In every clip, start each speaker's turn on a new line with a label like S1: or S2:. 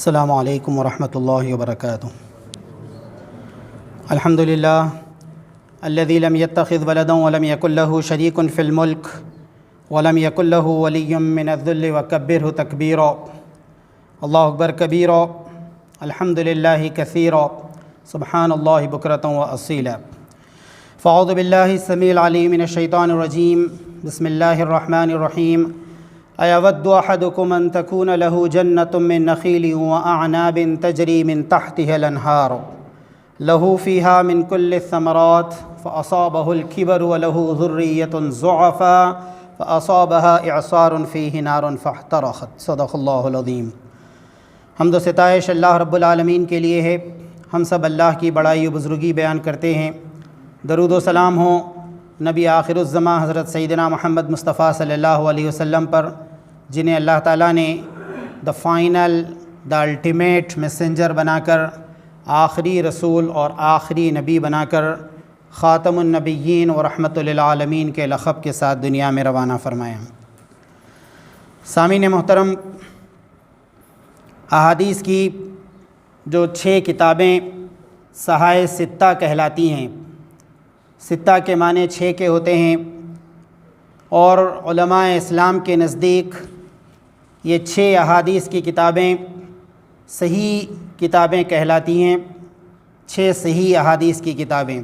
S1: السلام علیکم ورحمۃ اللہ وبرکاتہ۔ الحمد للہ الذی لم يتخذ ولدا ولم يكن له شریک فی الملک ولم يكن له ولی من الذل وکبرہ تکبیرا۔ اللہ اکبر کبیرا، الحمد للہ کثیرا، سبحان اللہ بکرۃ واصیلا۔ فاعوذ باللہ السمیع العلیم من الشیطان الرجیم، بسم اللہ الرحمن الرحیم۔ ایود احدکم ان تکون له جنۃ من نخیل واعناب تجری من تحتها الانہار له فیها من کل الثمرات فاصابه الکبر وله ذریۃ ضعفاء فاصابها اعصار فیہ نار فاحترقت۔ صدق اللہ العظیم۔ حمد و ستائش اللہ رب العالمین کے لیے ہے، ہم سب اللہ کی بڑائی و بزرگی بیان کرتے ہیں۔ درود و سلام ہو نبی آخر الزماں حضرت سیدنا محمد مصطفیٰ صلی اللہ علیہ وسلم پر، جنہیں اللہ تعالیٰ نے the final, the ultimate messenger بنا کر، آخری رسول اور آخری نبی بنا کر خاتم النبیین و رحمت للعالمین کے لقب کے ساتھ دنیا میں روانہ فرمایا۔ سامعین محترم، احادیث کی جو 6 کتابیں صحائح ستہ کہلاتی ہیں، ستہ کے معنی 6 کے ہوتے ہیں، اور علماء اسلام کے نزدیک یہ 6 احادیث کی کتابیں صحیح کتابیں کہلاتی ہیں، 6 صحیح احادیث کی کتابیں۔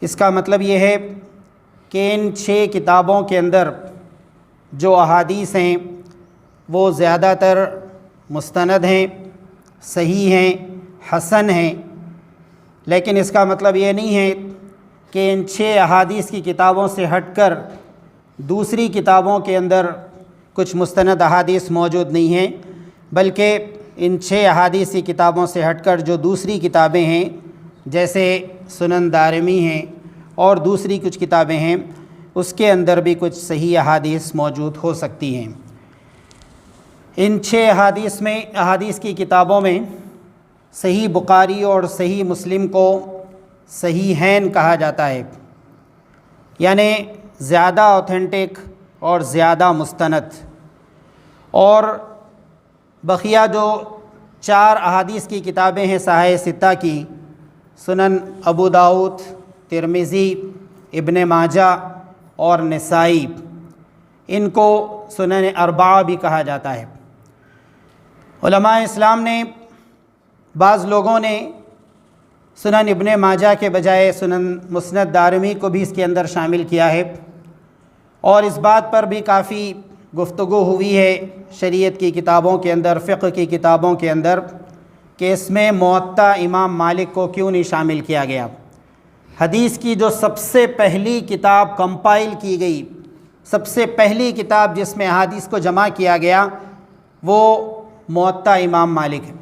S1: اس کا مطلب یہ ہے کہ ان 6 کتابوں کے اندر جو احادیث ہیں وہ زیادہ تر مستند ہیں، صحیح ہیں، حسن ہیں، لیکن اس کا مطلب یہ نہیں ہے کہ ان 6 احادیث کی کتابوں سے ہٹ کر دوسری کتابوں کے اندر کچھ مستند احادیث موجود نہیں ہیں، بلکہ ان 6 احادیث کی کتابوں سے ہٹ کر جو دوسری کتابیں ہیں، جیسے سنن دارمی ہیں اور دوسری کچھ کتابیں ہیں، اس کے اندر بھی کچھ صحیح احادیث موجود ہو سکتی ہیں۔ ان 6 احادیث کی کتابوں میں صحیح بخاری اور صحیح مسلم کو صحیحین کہا جاتا ہے، یعنی زیادہ اوتھینٹک اور زیادہ مستند۔ اور بقیہ جو 4 احادیث کی کتابیں ہیں صحائح ستہ کی، سنن ابو داؤد، ترمذی، ابن ماجہ اور نسائی، ان کو سنن اربعہ بھی کہا جاتا ہے۔ علماء اسلام نے، بعض لوگوں نے سنن ابن ماجہ کے بجائے سنن مسند دارمی کو بھی اس کے اندر شامل کیا ہے، اور اس بات پر بھی کافی گفتگو ہوئی ہے شریعت کی کتابوں کے اندر، فقہ کی کتابوں کے اندر، کہ اس میں موطا امام مالک کو کیوں نہیں شامل کیا گیا۔ حدیث کی جو سب سے پہلی کتاب کمپائل کی گئی، سب سے پہلی کتاب جس میں احادیث کو جمع کیا گیا، وہ موطا امام مالک ہے،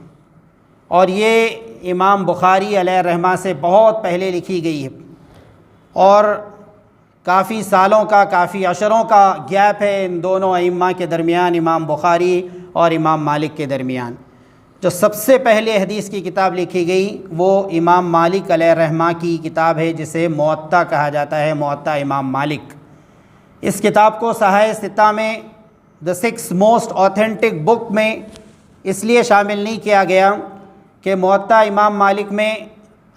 S1: اور یہ امام بخاری علیہ رحمہ سے بہت پہلے لکھی گئی ہے، اور کافی سالوں کا، کافی عشروں کا گیپ ہے ان دونوں ائمہ کے درمیان، امام بخاری اور امام مالک کے درمیان۔ جو سب سے پہلے حدیث کی کتاب لکھی گئی وہ امام مالک علیہ رحمہ کی کتاب ہے، جسے موطا کہا جاتا ہے، موطا امام مالک۔ اس کتاب کو صحائح ستہ میں دا 6 موسٹ اوتھینٹک بک میں اس لیے شامل نہیں کیا گیا کہ موطا امام مالک میں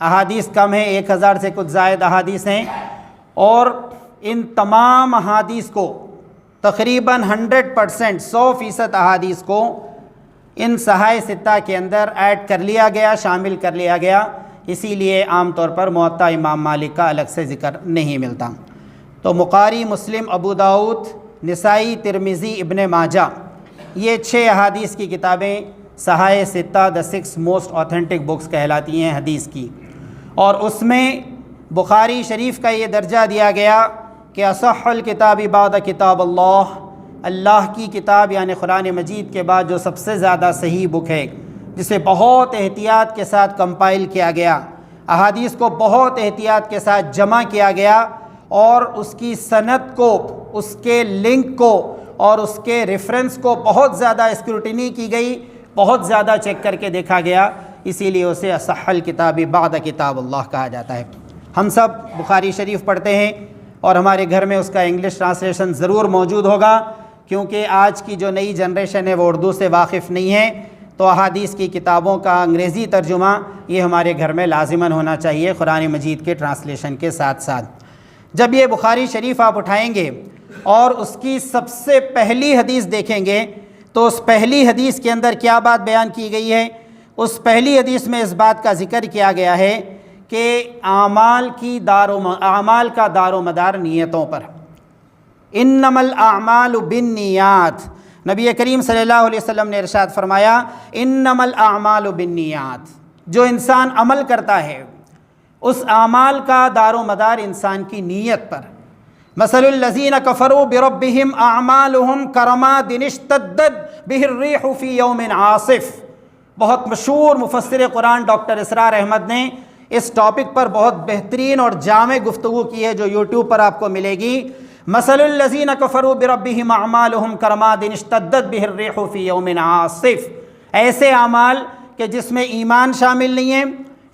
S1: احادیث کم ہیں، 1000 سے کچھ زائد احادیث ہیں، اور ان تمام احادیث کو تقریباً 100% 100% احادیث کو ان صحائح ستہ کے اندر ایڈ کر لیا گیا، شامل کر لیا گیا، اسی لیے عام طور پر موطا امام مالک کا الگ سے ذکر نہیں ملتا۔ تو بخاری، مسلم، ابو داؤد، نسائی، ترمذی، ابن ماجہ، یہ 6 احادیث کی کتابیں صحائح ستہ دا 6 موسٹ اوتھینٹک بکس کہلاتی ہیں حدیث کی، اور اس میں بخاری شریف کا یہ درجہ دیا گیا کہ اصح الکتاب بعد کتاب اللہ، اللہ کی کتاب یعنی قرآن مجید کے بعد جو سب سے زیادہ صحیح بک ہے، جسے بہت احتیاط کے ساتھ کمپائل کیا گیا، احادیث کو بہت احتیاط کے ساتھ جمع کیا گیا، اور اس کی سند کو، اس کے لنک کو اور اس کے ریفرنس کو بہت زیادہ اسکروٹنی کی گئی، بہت زیادہ چیک کر کے دیکھا گیا، اسی لیے اسے اصح الکتاب بعد کتاب اللہ کہا جاتا ہے۔ ہم سب بخاری شریف پڑھتے ہیں، اور ہمارے گھر میں اس کا انگلش ٹرانسلیشن ضرور موجود ہوگا، کیونکہ آج کی جو نئی جنریشن ہے وہ اردو سے واقف نہیں ہے، تو احادیث کی کتابوں کا انگریزی ترجمہ یہ ہمارے گھر میں لازماً ہونا چاہیے قرآن مجید کے ٹرانسلیشن کے ساتھ ساتھ۔ جب یہ بخاری شریف آپ اٹھائیں گے اور اس کی سب سے پہلی حدیث دیکھیں گے تو اس پہلی حدیث کے اندر کیا بات بیان کی گئی ہے؟ اس پہلی حدیث میں اس بات کا ذکر کیا گیا ہے کہ اعمال کا دار و مدار نیتوں پر۔ انما الاعمال بالنیات، نبی کریم صلی اللہ علیہ وسلم نے ارشاد فرمایا انما الاعمال بالنیات، جو انسان عمل کرتا ہے اس اعمال کا دار و مدار انسان کی نیت پر۔ مثل الذین کفروا بربہم اعمالہم کرماد اشتدت بہ الریح فی یوم عاصف۔ بہت مشہور مفسر قرآن ڈاکٹر اسرار احمد نے اس ٹاپک پر بہت بہترین اور جامع گفتگو کی ہے جو یوٹیوب پر آپ کو ملے گی۔ مثل الذین کفروا بربہم اعمالہم کرماد اشتدت بہ الریح فی یوم عاصف، ایسے اعمال کہ جس میں ایمان شامل نہیں ہے،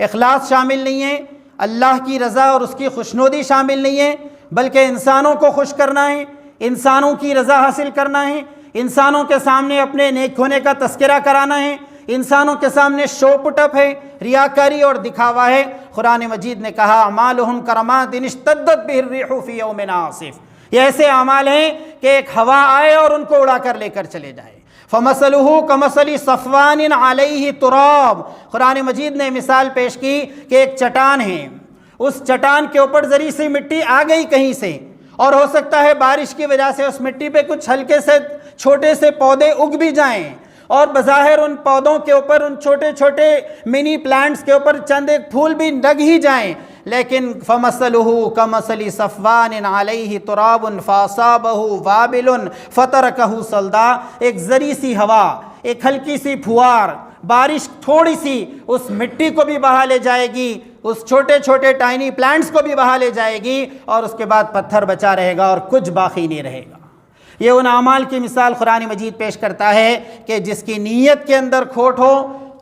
S1: اخلاص شامل نہیں ہے، اللہ کی رضا اور اس کی خوشنودی شامل نہیں ہے، بلکہ انسانوں کو خوش کرنا ہے، انسانوں کی رضا حاصل کرنا ہے، انسانوں کے سامنے اپنے نیک ہونے کا تذکرہ کرانا ہے، انسانوں کے سامنے شو پٹ اپ ہے، ریاکاری اور دکھاوا ہے۔ قرآن مجید نے کہا اعمالہم کرماد اشتدت بہ الریح فی یوم عاصف، یہ ایسے اعمال ہیں کہ ایک ہوا آئے اور ان کو اڑا کر لے کر چلے جائے۔ فَمَثَلُهُ كَمَثَلِ صَفْوَانٍ عَلَيْهِ تُرَابٌ، قرآن مجید نے مثال پیش کی کہ ایک چٹان ہے، اس چٹان کے اوپر ذری سی مٹی آ گئی کہیں سے، اور ہو سکتا ہے بارش کی وجہ سے اس مٹی پہ کچھ ہلکے سے چھوٹے سے پودے اگ بھی جائیں، اور بظاہر ان پودوں کے اوپر، ان چھوٹے چھوٹے منی پلانٹس کے اوپر چند ایک پھول بھی لگ ہی جائیں، لیکن فَمَثَلُهُ كَمَثَلِ صَفْوَانٍ عَلَيْهِ تُرَابٌ فَأَصَابَهُ وَابِلٌ فَتَرَكَهُ صَلْدًا، ایک ذری سی ہوا، ایک ہلکی سی پھوار، بارش تھوڑی سی اس مٹی کو بھی بہا لے جائے گی، اس چھوٹے چھوٹے ٹائنی پلانٹس کو بھی بہا لے جائے گی، اور اس کے بعد پتھر بچا رہے گا اور کچھ باقی نہیں رہے گا۔ یہ ان اعمال کی مثال قرآن مجید پیش کرتا ہے کہ جس کی نیت کے اندر کھوٹ ہو،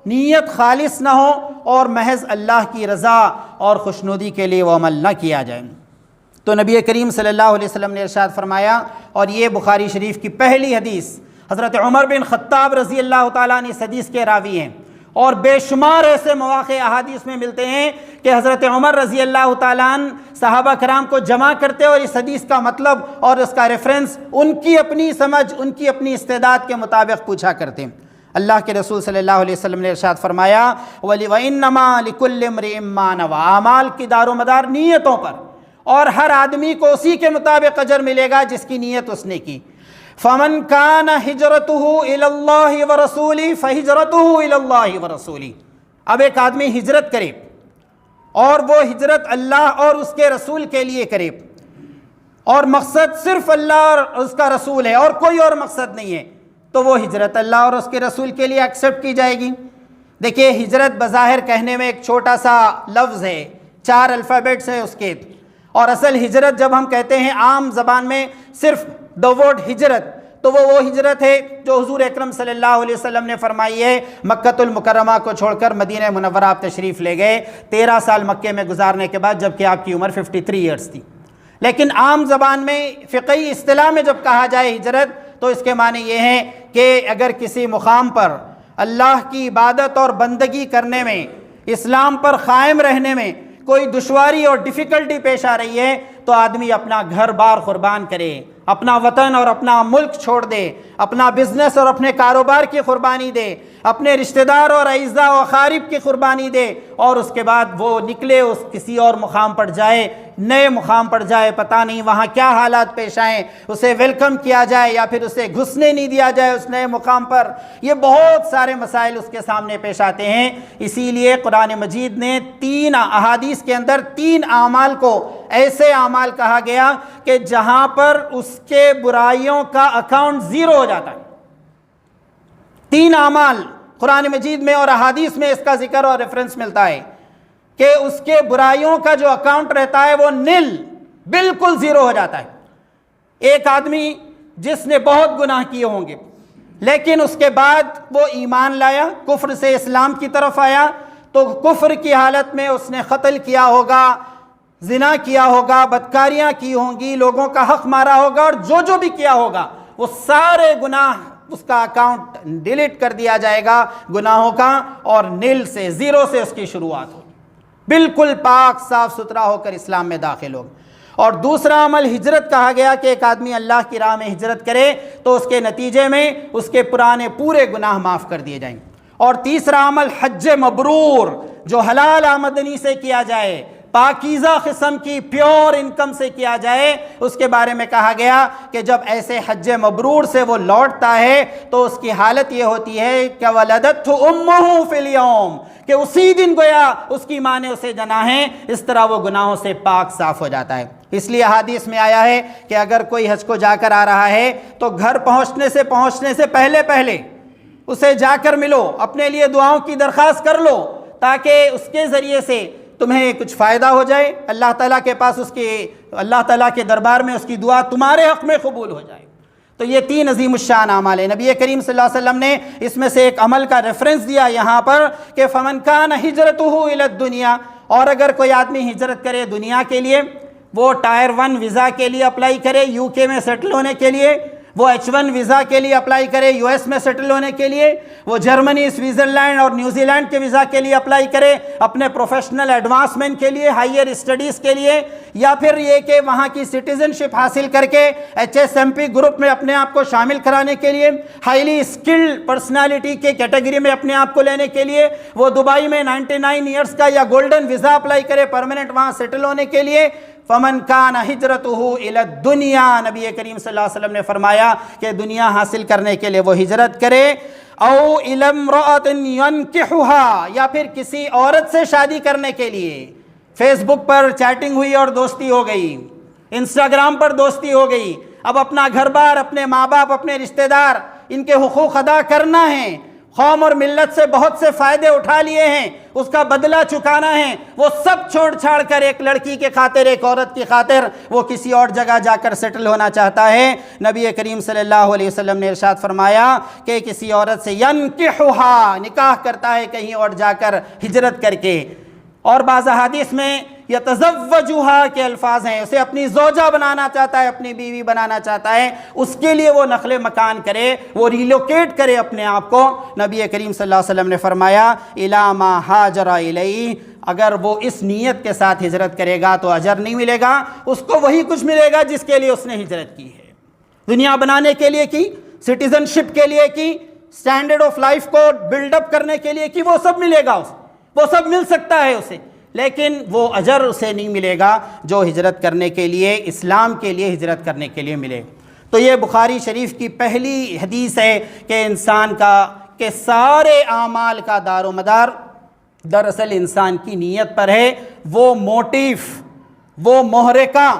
S1: نیت خالص نہ ہو، اور محض اللہ کی رضا اور خوشنودی کے لیے وہ عمل نہ کیا جائے۔ تو نبی کریم صلی اللہ علیہ وسلم نے ارشاد فرمایا، اور یہ بخاری شریف کی پہلی حدیث، حضرت عمر بن خطاب رضی اللہ تعالیٰ عنہ اس حدیث کے راوی ہیں، اور بے شمار ایسے مواقع احادیث میں ملتے ہیں کہ حضرت عمر رضی اللہ تعالیٰ عنہ صحابہ کرام کو جمع کرتے اور اس حدیث کا مطلب اور اس کا ریفرنس ان کی اپنی سمجھ، ان کی اپنی استعداد کے مطابق پوچھا کرتے ہیں۔ اللہ کے رسول صلی اللہ علیہ وسلم نے ارشاد فرمایا وَإِنَّمَا لِكُلِّ امْرِئٍ مَّا نَوَىٰ، اعمال کی دار و مدار نیتوں پر، اور ہر آدمی کو اسی کے مطابق اجر ملے گا جس کی نیت اس نے کی۔ فَمَنْ كَانَ هِجْرَتُهُ إِلَى اللَّهِ وَرَسُولِهِ فَهِجْرَتُهُ إِلَى اللَّهِ وَرَسُولِهِ۔ اب ایک آدمی ہجرت کرے اور وہ ہجرت اللہ اور اس کے رسول کے لیے کرے، اور مقصد صرف اللہ اور اس کا رسول ہے اور کوئی اور مقصد نہیں ہے، تو وہ ہجرت اللہ اور اس کے رسول کے لیے ایکسیپٹ کی جائے گی۔ دیکھیے ہجرت بظاہر کہنے میں ایک چھوٹا سا لفظ ہے، 4 الفابیٹس ہیں اس کے، اور اصل ہجرت جب ہم کہتے ہیں عام زبان میں صرف دا ورڈ ہجرت، تو وہ ہجرت ہے جو حضور اکرم صلی اللہ علیہ وسلم نے فرمائی ہے۔ مکۃ المکرمہ کو چھوڑ کر مدینہ منورہ آپ تشریف لے گئے 13 سال مکے میں گزارنے کے بعد، جبکہ آپ کی عمر 53 ایئرس تھی۔ لیکن عام زبان میں فقہی اصطلاح میں جب کہا جائے ہجرت تو اس کے معنی یہ ہے کہ اگر کسی مقام پر اللہ کی عبادت اور بندگی کرنے میں، اسلام پر قائم رہنے میں کوئی دشواری اور ڈیفیکلٹی پیش آ رہی ہے تو آدمی اپنا گھر بار قربان کرے، اپنا وطن اور اپنا ملک چھوڑ دے، اپنا بزنس اور اپنے کاروبار کی قربانی دے، اپنے رشتہ دار اور اعزاء و اقارب کی قربانی دے، اور اس کے بعد وہ نکلے اس کسی اور مقام پر جائے، نئے مقام پر جائے، پتہ نہیں وہاں کیا حالات پیش آئیں، اسے ویلکم کیا جائے یا پھر اسے گھسنے نہیں دیا جائے اس نئے مقام پر۔ یہ بہت سارے مسائل اس کے سامنے پیش آتے ہیں، اسی لیے قرآن مجید نے 3 احادیث کے اندر 3 اعمال کو ایسے اعمال کہا گیا کہ جہاں پر اس کے برائیوں کا اکاؤنٹ 0 ہو جاتا ہے۔ 3 اعمال قرآن مجید میں اور احادیث میں اس کا ذکر اور ریفرنس ملتا ہے کہ اس کے برائیوں کا جو اکاؤنٹ رہتا ہے وہ نل، بالکل 0 ہو جاتا ہے۔ ایک آدمی جس نے بہت گناہ کیے ہوں گے لیکن اس کے بعد وہ ایمان لایا، کفر سے اسلام کی طرف آیا، تو کفر کی حالت میں اس نے قتل کیا ہوگا، زنا کیا ہوگا، بدکاریاں کی ہوں گی، لوگوں کا حق مارا ہوگا، اور جو بھی کیا ہوگا وہ سارے گناہ اس کا اکاؤنٹ ڈیلیٹ کر دیا جائے گا گناہوں کا، اور نل سے، زیرو سے اس کی شروعات ہوگی، بالکل پاک صاف ستھرا ہو کر اسلام میں داخل ہوگا۔ اور دوسرا عمل ہجرت کہا گیا کہ ایک آدمی اللہ کی راہ میں ہجرت کرے تو اس کے نتیجے میں اس کے پرانے پورے گناہ معاف کر دیے جائیں گے۔ اور تیسرا عمل حج مبرور، جو حلال آمدنی سے کیا جائے، پاکیزہ قسم کی پیور انکم سے کیا جائے، اس کے بارے میں کہا گیا کہ جب ایسے حج مبرور سے وہ لوٹتا ہے تو اس کی حالت یہ ہوتی ہے کہ وَلَدَتْهُ أُمُّهُ فِي الْيَوْمِ، کہ اسی دن گویا اس کی ماں نے اسے جنا ہے، اس طرح وہ گناہوں سے پاک صاف ہو جاتا ہے۔ اس لیے حدیث میں آیا ہے کہ اگر کوئی حج کو جا کر آ رہا ہے تو گھر پہنچنے سے پہلے اسے جا کر ملو، اپنے لیے دعاؤں کی درخواست کر لو، تاکہ اس کے ذریعے سے تمہیں کچھ فائدہ ہو جائے، اللہ تعالیٰ کے پاس اللہ تعالیٰ کے دربار میں اس کی دعا تمہارے حق میں قبول ہو جائے۔ تو یہ 3 عظیم الشان اعمال ہیں۔ نبی کریم صلی اللہ علیہ وسلم نے اس میں سے ایک عمل کا ریفرنس دیا یہاں پر کہ فَمَنْ كَانَ هِجْرَتُهُ إِلَى الدُّنْيَا، اور اگر کوئی آدمی ہجرت کرے دنیا کے لیے، وہ ٹائر 1 ویزا کے لیے اپلائی کرے یو کے میں سیٹل ہونے کے لیے، وہ H1 ویزا کے لیے اپلائی کرے یو ایس میں سیٹل ہونے کے لیے، وہ جرمنی، سوئٹزرلینڈ اور نیوزی لینڈ کے ویزا کے لیے اپلائی کرے اپنے پروفیشنل ایڈوانسمنٹ کے لیے، ہائیر اسٹڈیز کے لیے، یا پھر یہ کہ وہاں کی سٹیزن شپ حاصل کر کے HSMP گروپ میں اپنے آپ کو شامل کرانے کے لیے، ہائیلی اسکلڈ پرسنالٹی کے کیٹیگری میں اپنے آپ کو لینے کے لیے، وہ دبئی میں 99 ایئرس کا یا گولڈن ویزا اپلائی کرے پرماننٹ وہاں سیٹل ہونے کے لیے، فَمَنْ كَانَ هِجْرَتُهُ إِلَى الدُّنْيَا، نبی کریم صلی اللہ علیہ وسلم نے فرمایا کہ دنیا حاصل کرنے کے لیے وہ ہجرت کرے، او إِلَى امْرَأَةٍ يَنْكِحُهَا، یا پھر کسی عورت سے شادی کرنے کے لیے، فیس بک پر چیٹنگ ہوئی اور دوستی ہو گئی، انسٹاگرام پر دوستی ہو گئی، اب اپنا گھر بار، اپنے ماں باپ، اپنے رشتہ دار، ان کے حقوق ادا کرنا ہے، قوم اور ملت سے بہت سے فائدے اٹھا لیے ہیں، اس کا بدلہ چکانا ہے، وہ سب چھوڑ چھاڑ کر ایک لڑکی کے خاطر، ایک عورت کی خاطر وہ کسی اور جگہ جا کر سیٹل ہونا چاہتا ہے۔ نبی کریم صلی اللہ علیہ وسلم نے ارشاد فرمایا کہ کسی عورت سے ینکحھا، نکاح کرتا ہے کہیں اور جا کر ہجرت کر کے، اور بعض احادیث میں یتزوجھا کے الفاظ ہیں، اسے اپنی زوجہ بنانا چاہتا ہے، اپنی بیوی بنانا چاہتا ہے، اس کے لیے وہ نقل مکان کرے، وہ ریلوکیٹ کرے اپنے آپ کو۔ نبی کریم صلی اللہ علیہ وسلم نے فرمایا اِلَى مَا هَاجَرَ إِلَيْهِ، اگر وہ اس نیت کے ساتھ ہجرت کرے گا تو اجر نہیں ملے گا، اس کو وہی کچھ ملے گا جس کے لیے اس نے ہجرت کی ہے، دنیا بنانے کے لیے کی، سٹیزن شپ کے لیے کی، سٹینڈرڈ آف لائف کو بلڈ اپ کرنے کے لیے کی، وہ سب ملے گا اسے، وہ سب مل سکتا ہے اسے، لیکن وہ اجر اسے نہیں ملے گا جو ہجرت کرنے کے لیے، اسلام کے لیے ہجرت کرنے کے لیے ملے۔ تو یہ بخاری شریف کی پہلی حدیث ہے کہ انسان کا کہ سارے اعمال کا دار و مدار دراصل انسان کی نیت پر ہے، وہ موٹیو، وہ محرکہ،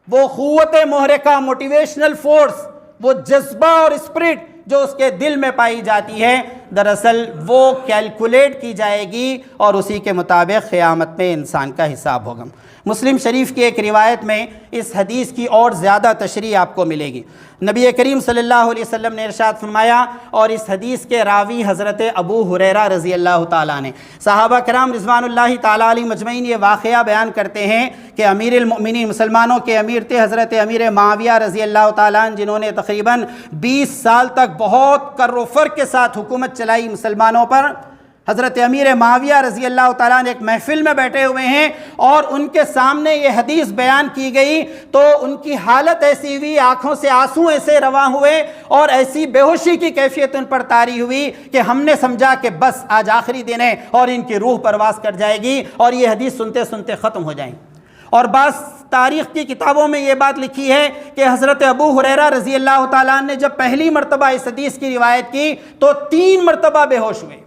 S1: وہ قوت محرکہ، موٹیویشنل فورس، وہ جذبہ اور اسپرٹ جو اس کے دل میں پائی جاتی ہے، دراصل وہ کیلکولیٹ کی جائے گی اور اسی کے مطابق قیامت میں انسان کا حساب ہوگا۔ مسلم شریف کی ایک روایت میں اس حدیث کی اور زیادہ تشریح آپ کو ملے گی۔ نبی کریم صلی اللہ علیہ وسلم نے ارشاد فرمایا، اور اس حدیث کے راوی حضرت ابو ہریرہ رضی اللہ تعالیٰ نے، صحابہ کرام رضوان اللہ تعالیٰ علیہ مجمعین یہ واقعہ بیان کرتے ہیں کہ امیر المؤمنین، مسلمانوں کے امیر تھے حضرت امیر معاویہ رضی اللہ تعالیٰ عنہ، جنہوں نے تقریباً 20 سال تک بہت کر و فر کے ساتھ حکومت چلائی مسلمانوں پر۔ حضرت امیر معاویہ رضی اللہ تعالیٰ نے ایک محفل میں بیٹھے ہوئے ہیں اور ان کے سامنے یہ حدیث بیان کی گئی تو ان کی حالت ایسی ہوئی، آنکھوں سے آنسو ایسے رواں ہوئے اور ایسی بے ہوشی کی کیفیت ان پر طاری ہوئی کہ ہم نے سمجھا کہ بس آج آخری دن ہے اور ان کی روح پرواز کر جائے گی اور یہ حدیث سنتے سنتے ختم ہو جائیں۔ اور بعض تاریخ کی کتابوں میں یہ بات لکھی ہے کہ حضرت ابو ہریرہ رضی اللہ تعالیٰ نے جب پہلی مرتبہ اس حدیث کی روایت کی تو 3 مرتبہ بے ہوش ہوئے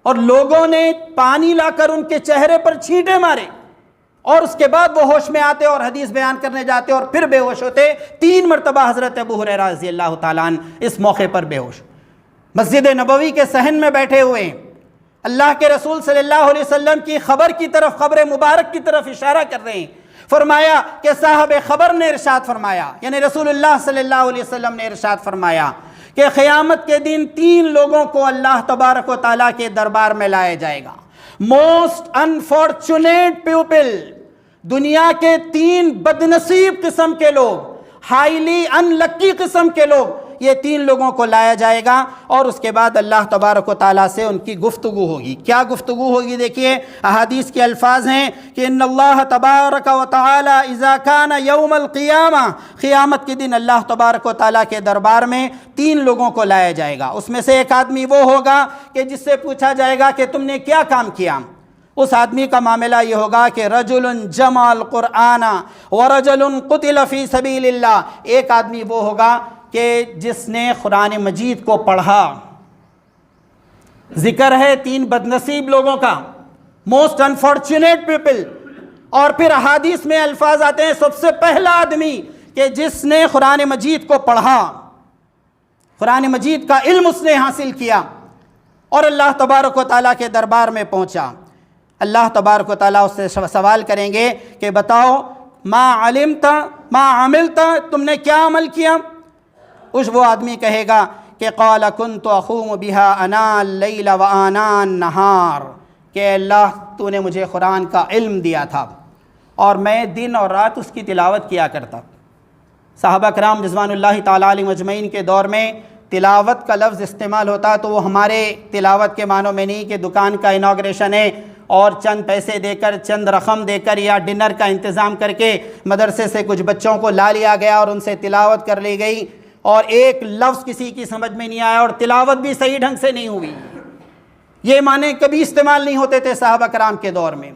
S1: اور لوگوں نے پانی لا کر ان کے چہرے پر چھینٹے مارے، اور اس کے بعد وہ ہوش میں آتے اور حدیث بیان کرنے جاتے اور پھر بے ہوش ہوتے۔ 3 مرتبہ حضرت ابو ہریرہ رضی اللہ تعالیٰ عنہ اس موقع پر بے ہوش، مسجد نبوی کے صحن میں بیٹھے ہوئے ہیں، اللہ کے رسول صلی اللہ علیہ وسلم کی خبر کی طرف، قبر مبارک کی طرف اشارہ کر رہے ہیں۔ فرمایا کہ صاحب خبر نے ارشاد فرمایا، یعنی رسول اللہ صلی اللہ علیہ وسلم نے ارشاد فرمایا کہ قیامت کے دن 3 لوگوں کو اللہ تبارک و تعالیٰ کے دربار میں لایا جائے گا۔ موسٹ انفارچونیٹ پیپل، دنیا کے 3 بدنصیب قسم کے لوگ، ہائیلی ان لکی قسم کے لوگ، یہ 3 لوگوں کو لایا جائے گا اور اس کے بعد اللہ تبارک و تعالیٰ سے ان کی گفتگو ہوگی۔ کیا گفتگو ہوگی؟ دیکھیے احادیث کے الفاظ ہیں کہ ان اللہ تبارک و تعالیٰ اذا کان یوم القیامہ، قیامت کے دن اللہ تبارک و تعالیٰ کے دربار میں 3 لوگوں کو لایا جائے گا۔ اس میں سے ایک آدمی وہ ہوگا کہ جس سے پوچھا جائے گا کہ تم نے کیا کام کیا؟ اس آدمی کا معاملہ یہ ہوگا کہ رجل جمع القرآن ورجل قتل فی سبیل اللہ، ایک آدمی وہ ہوگا کہ جس نے قرآن مجید کو پڑھا۔ ذکر ہے 3 بدنصیب لوگوں کا، موسٹ انفارچونیٹ پیپل، اور پھر احادیث میں الفاظ آتے ہیں سب سے پہلا آدمی کہ جس نے قرآن مجید کو پڑھا، قرآن مجید کا علم اس نے حاصل کیا اور اللہ تبارک و تعالیٰ کے دربار میں پہنچا۔ اللہ تبارک و تعالیٰ اس سے سوال کریں گے کہ بتاؤ ما علمت ما عملت، تم نے کیا عمل کیا؟ وہ آدمی کہے گا کہ قال كنت اقوم بها آناء اللیل وآناء النہار، کہ اللہ تو نے مجھے قرآن کا علم دیا تھا اور میں دن اور رات اس کی تلاوت کیا کرتا۔ صحابہ کرام رضوان اللہ تعالیٰ علیہم اجمعین کے دور میں تلاوت کا لفظ استعمال ہوتا تو وہ ہمارے تلاوت کے معنوں میں نہیں کہ دکان کا انوگریشن ہے اور چند پیسے دے کر، چند رقم دے کر یا ڈنر کا انتظام کر کے مدرسے سے کچھ بچوں کو لا لیا گیا اور ان سے تلاوت کر لی گئی اور ایک لفظ کسی کی سمجھ میں نہیں آیا اور تلاوت بھی صحیح ڈھنگ سے نہیں ہوئی۔ یہ معنی کبھی استعمال نہیں ہوتے تھے صحابہ کرام کے دور میں۔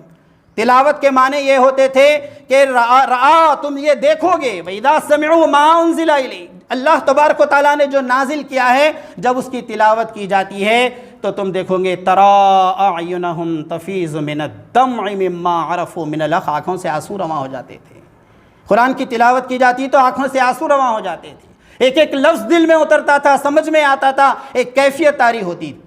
S1: تلاوت کے معنی یہ ہوتے تھے کہ رعا، تم یہ دیکھو گے، وَإِذَا سَمِعُوا مَا أُنزِلَ إِلَيْهِ، اللہ تبارک و تعالیٰ نے جو نازل کیا ہے جب اس کی تلاوت کی جاتی ہے تو تم دیکھو گے تَرَىٰ أَعْيُنَهُمْ تَفِيضُ مِنَ الدَّمْعِ مِمَّا عَرَفُوا مِنَ الْحَقِّ، آنکھوں سے آنسو رواں ہو جاتے تھے۔ قرآن کی تلاوت کی جاتی تو آنکھوں سے آنسو رواں ہو جاتے تھے، ایک ایک لفظ دل میں اترتا تھا، سمجھ میں آتا تھا، ایک کیفیت طاری ہوتی تھی۔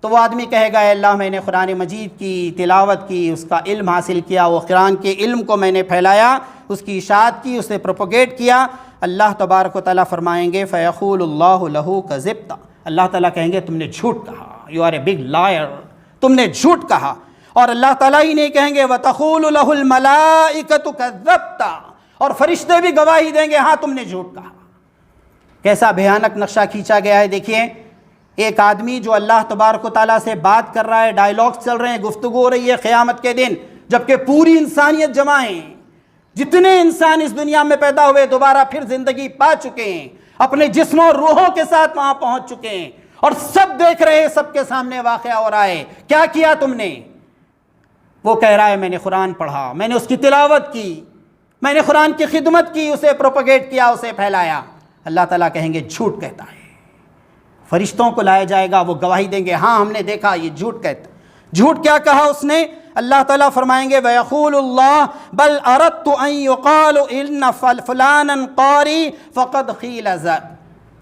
S1: تو وہ آدمی کہے گا اے اللہ میں نے قرآن مجید کی تلاوت کی، اس کا علم حاصل کیا، وہ قرآن کے علم کو میں نے پھیلایا، اس کی اشاعت کی، اسے پروپوگیٹ کیا۔ اللہ تبارک و تعالیٰ فرمائیں گے فیقول اللہ لہ کذبت، اللہ تعالیٰ کہیں گے تم نے جھوٹ کہا، you are a big liar, تم نے جھوٹ کہا۔ اور اللہ تعالیٰ ہی نہیں کہیں گے وتقول لہ الملائکۃ کذبت، اور فرشتے بھی گواہی دیں گے ہاں تم نے جھوٹ کہا۔ کیسا بھیانک نقشہ کھینچا گیا ہے۔ دیکھیے ایک آدمی جو اللہ تبارک و تعالیٰ سے بات کر رہا ہے، ڈائیلاگز چل رہے ہیں، گفتگو ہو رہی ہے قیامت کے دن، جبکہ پوری انسانیت جمع ہے، جتنے انسان اس دنیا میں پیدا ہوئے دوبارہ پھر زندگی پا چکے ہیں، اپنے جسموں اور روحوں کے ساتھ وہاں پہنچ چکے ہیں اور سب دیکھ رہے ہیں، سب کے سامنے واقعہ ہو رہا ہے، کیا کیا تم نے؟ وہ کہہ رہا ہے میں نے قرآن پڑھا، میں نے اس کی تلاوت کی، میں نے قرآن کی خدمت کی، اسے پروپیگیٹ کیا، اسے پھیلایا۔ اللہ تعالیٰ کہیں گے جھوٹ کہتا ہے۔ فرشتوں کو لایا جائے گا، وہ گواہی دیں گے ہاں ہم نے دیکھا یہ جھوٹ کہتا۔ جھوٹ کیا کہا اس نے؟ اللہ تعالیٰ فرمائیں گے وَيَقُولُ اللَّهُ بَلْ أَرَدْتُ أَن يُقَالُ إِنَّ فُلَانًا قَارِي فَقَدْ قِيلَ ذَا،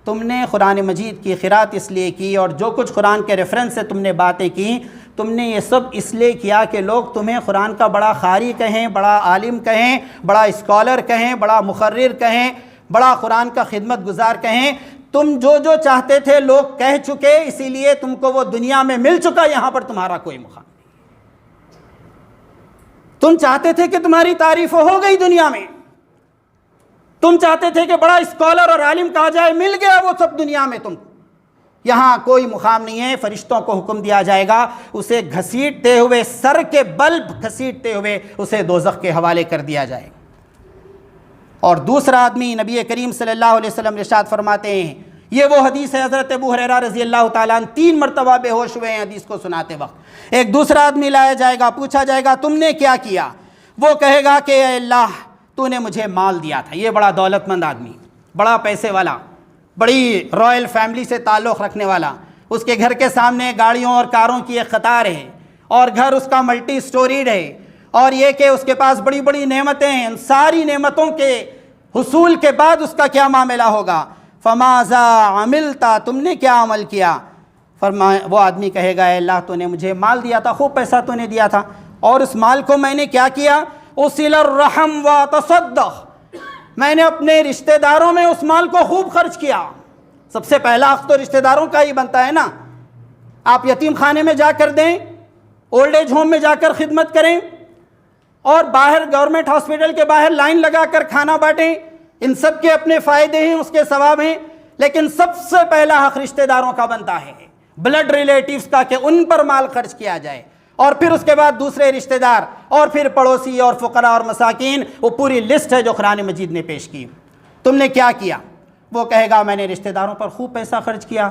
S1: تم نے قرآن مجید کی قرأت اس لیے کی اور جو کچھ قرآن کے ریفرنس سے تم نے باتیں کی، تم نے یہ سب اس لیے کیا کہ لوگ تمہیں قرآن کا بڑا قاری کہیں، بڑا عالم کہیں، بڑا اسکالر کہیں، بڑا مقرر کہیں، بڑا قرآن کا خدمت گزار کہیں۔ تم جو جو چاہتے تھے لوگ کہہ چکے، اسی لیے تم کو وہ دنیا میں مل چکا، یہاں پر تمہارا کوئی مقام نہیں۔ تم چاہتے تھے کہ تمہاری تعریف ہو گئی دنیا میں، تم چاہتے تھے کہ بڑا اسکالر اور عالم کہا جائے، مل گیا وہ سب دنیا میں تم کو، یہاں کوئی مقام نہیں ہے۔ فرشتوں کو حکم دیا جائے گا اسے گھسیٹتے ہوئے، سر کے بل گھسیٹتے ہوئے اسے دوزخ کے حوالے کر دیا جائے گا۔ اور دوسرا آدمی، نبی کریم صلی اللہ علیہ وسلم ارشاد فرماتے ہیں، یہ وہ حدیث ہے، حضرت ابو ہریرہ رضی اللہ تعالیٰ عنہ 3 مرتبہ بے ہوش ہوئے ہیں حدیث کو سناتے وقت۔ ایک دوسرا آدمی لایا جائے گا، پوچھا جائے گا تم نے کیا کیا؟ وہ کہے گا کہ اے اللہ تو نے مجھے مال دیا تھا۔ یہ بڑا دولت مند آدمی، بڑا پیسے والا، بڑی رائل فیملی سے تعلق رکھنے والا، اس کے گھر کے سامنے گاڑیوں اور کاروں کی ایک قطار ہے اور گھر اس کا ملٹی سٹوریڈ ہے، اور یہ کہ اس کے پاس بڑی بڑی نعمتیں ہیں۔ ان ساری نعمتوں کے حصول کے بعد اس کا کیا معاملہ ہوگا؟ فماذا عملت، تم نے کیا عمل کیا؟ وہ آدمی کہے گا اے اللہ تو نے مجھے مال دیا تھا، خوب پیسہ تو نے دیا تھا، اور اس مال کو میں نے کیا کیا؟ اصل الرحم وتصدق، میں نے اپنے رشتہ داروں میں اس مال کو خوب خرچ کیا۔ سب سے پہلا حق تو رشتہ داروں کا ہی بنتا ہے نا۔ آپ یتیم خانے میں جا کر دیں، اولڈ ایج ہوم میں جا کر خدمت کریں، اور باہر گورنمنٹ ہاسپٹل کے باہر لائن لگا کر کھانا بانٹیں، ان سب کے اپنے فائدے ہیں، اس کے ثواب ہیں، لیکن سب سے پہلا حق رشتہ داروں کا بنتا ہے، بلڈ ریلیٹیوز کا، کہ ان پر مال خرچ کیا جائے، اور پھر اس کے بعد دوسرے رشتہ دار، اور پھر پڑوسی اور فقراء اور مساکین۔ وہ پوری لسٹ ہے جو قرآن مجید نے پیش کی۔ تم نے کیا کیا؟ وہ کہے گا میں نے رشتہ داروں پر خوب پیسہ خرچ کیا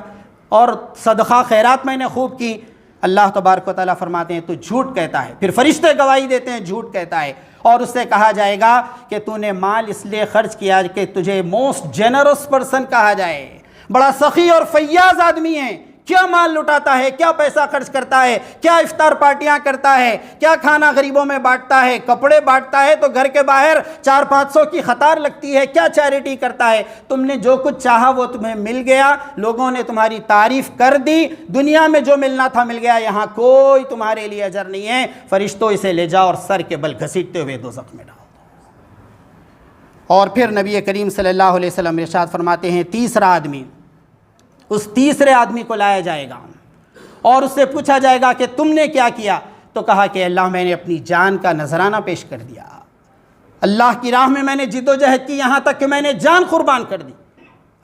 S1: اور صدقہ خیرات میں نے خوب کی۔ اللہ تبارک و تعالیٰ فرماتے ہیں تو جھوٹ کہتا ہے۔ پھر فرشتے گواہی دیتے ہیں جھوٹ کہتا ہے، اور اس سے کہا جائے گا کہ تو نے مال اس لیے خرچ کیا کہ تجھے موسٹ جنرس پرسن کہا جائے، بڑا سخی اور فیاض آدمی ہے، کیا مال لٹاتا ہے، کیا پیسہ خرچ کرتا ہے، کیا افطار پارٹیاں کرتا ہے، کیا کھانا غریبوں میں بانٹتا ہے، کپڑے بانٹتا ہے تو گھر کے باہر 400-500 کی قطار لگتی ہے، کیا چیریٹی کرتا ہے۔ تم نے جو کچھ چاہا وہ تمہیں مل گیا، لوگوں نے تمہاری تعریف کر دی، دنیا میں جو ملنا تھا مل گیا، یہاں کوئی تمہارے لیے اجر نہیں ہے۔ فرشتوں اسے لے جاؤ اور سر کے بل گھسیٹتے ہوئے دوزخ میں ڈال دو۔ اور پھر نبی کریم صلی اللہ علیہ وسلم ارشاد فرماتے ہیں تیسرا آدمی، اس تیسرے آدمی کو لایا جائے گا اور اس سے پوچھا جائے گا کہ تم نے کیا کیا؟ تو کہا کہ اللہ میں نے اپنی جان کا نذرانہ پیش کر دیا، اللہ کی راہ میں نے جد و جہد کی، یہاں تک کہ میں نے جان قربان کر دی۔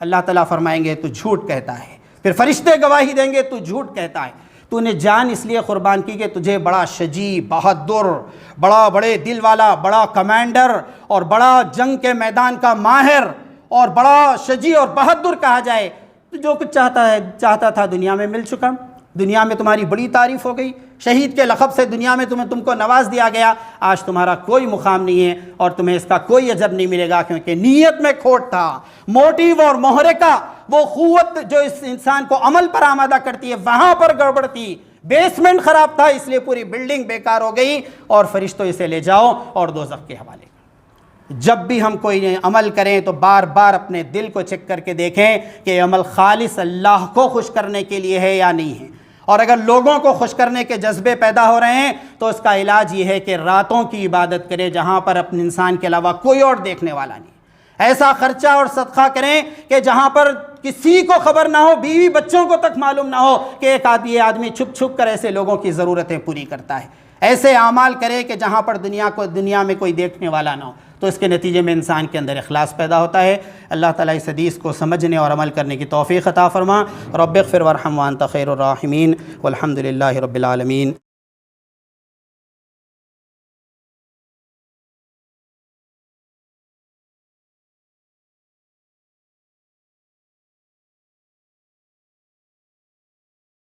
S1: اللہ تعالیٰ فرمائیں گے تو جھوٹ کہتا ہے۔ پھر فرشتے گواہی دیں گے تو جھوٹ کہتا ہے، تو نے جان اس لیے قربان کی کہ تجھے بڑا شجیع، بہادر، بڑے دل والا، بڑا کمانڈر اور بڑا جنگ کے میدان کا ماہر اور بڑا شجیع اور بہادر کہا جائے۔ تو جو کچھ چاہتا تھا دنیا میں مل چکا، دنیا میں تمہاری بڑی تعریف ہو گئی، شہید کے لقب سے دنیا میں تم کو نواز دیا گیا، آج تمہارا کوئی مقام نہیں ہے اور تمہیں اس کا کوئی اجر نہیں ملے گا، کیونکہ نیت میں کھوٹ تھا، موٹیو اور محرکہ، وہ قوت جو اس انسان کو عمل پر آمادہ کرتی ہے وہاں پر گڑبڑ تھی، بیسمنٹ خراب تھا، اس لیے پوری بلڈنگ بیکار ہو گئی، اور فرشتوں اسے لے جاؤ اور دوزخ کے حوالے۔ جب بھی ہم کوئی عمل کریں تو بار بار اپنے دل کو چیک کر کے دیکھیں کہ یہ عمل خالص اللہ کو خوش کرنے کے لیے ہے یا نہیں ہے، اور اگر لوگوں کو خوش کرنے کے جذبے پیدا ہو رہے ہیں تو اس کا علاج یہ ہے کہ راتوں کی عبادت کرے جہاں پر اپنے انسان کے علاوہ کوئی اور دیکھنے والا نہیں، ایسا خرچہ اور صدقہ کریں کہ جہاں پر کسی کو خبر نہ ہو، بیوی بچوں کو تک معلوم نہ ہو کہ ایک آدمی چھپ چھپ کر ایسے لوگوں کی ضرورتیں پوری کرتا ہے، ایسے اعمال کرے کہ جہاں پر دنیا میں کوئی دیکھنے والا نہ ہو، تو اس کے نتیجے میں انسان کے اندر اخلاص پیدا ہوتا ہے۔ اللہ تعالیٰ اس حدیث کو سمجھنے اور عمل کرنے کی توفیق عطا فرما۔ رب اغفر وارحم وانت خیر الراحمین، والحمد للہ رب العالمین۔